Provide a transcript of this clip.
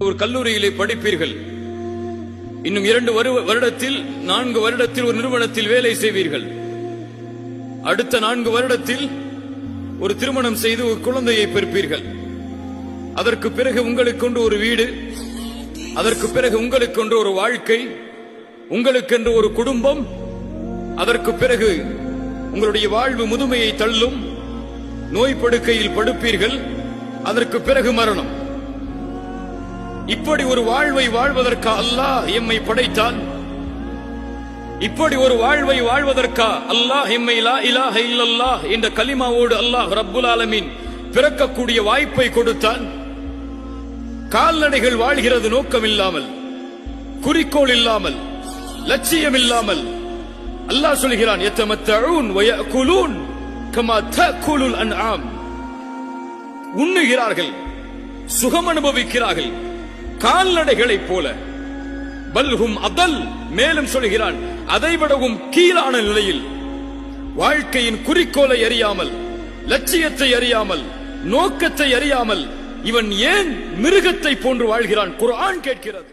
ஒரு கல்லூரியிலே படிப்பீர்கள். இன்னும் 2 வருடத்தில் 4 வருடத்தில் ஒரு நிறுவனத்தில் வேலை செய்வீர்கள். அடுத்த 4 வருடத்தில் ஒரு திருமணம் செய்து ஒரு குழந்தையை பெறுப்பீர்கள். அதற்கு பிறகு உங்களுக்கென்று ஒரு வீடு, அதற்கு பிறகு உங்களுக்கென்று ஒரு வாழ்க்கை, உங்களுக்கென்று ஒரு குடும்பம். அதற்கு பிறகு உங்களுடைய வாழ்வு முதுமையை தள்ளும், நோய் படுக்கையில் படுப்பீர்கள். அதற்கு பிறகு மரணம். இப்படி ஒரு வாழ்வை வாழ்வதற்கா அல்லாஹ் எம்மை படைத்தான்? இப்படி ஒரு வாழ்வை வாழ்வதற்கா அல்லாஹ் எம்மை லா இலாஹ இல்லல்லாஹ் என்ற கலிமாவோடு அல்லாஹ் ரப்புல் ஆலமீன் பிறக்கக்கூடிய வாய்ப்பை கொடுத்தான்? கால்நடைகள் வாழ்கிறது நோக்கம் இல்லாமல், குறிக்கோள் இல்லாமல், லட்சியம் இல்லாமல். அல்லாஹ் சொல்கிறான், யதமத்தஊன் வ யஅகுலூன் கமா தஅகுலுல் அன்ஆம். உண்ணுகிறார்கள், சுகம் அனுபவிக்கிறார்கள் கால்நடைகளைப் போல. பல்ஹும் அதல், மேலும் சொல்கிறான், அதைவிடவும் கீழான நிலையில். வாழ்க்கையின் குறிக்கோளை அறியாமல், லட்சியத்தை அறியாமல், நோக்கத்தை அறியாமல் இவன் ஏன் மிருகத்தை போன்று வாழ்கிறான்? குர்ஆன் கேட்கிறது.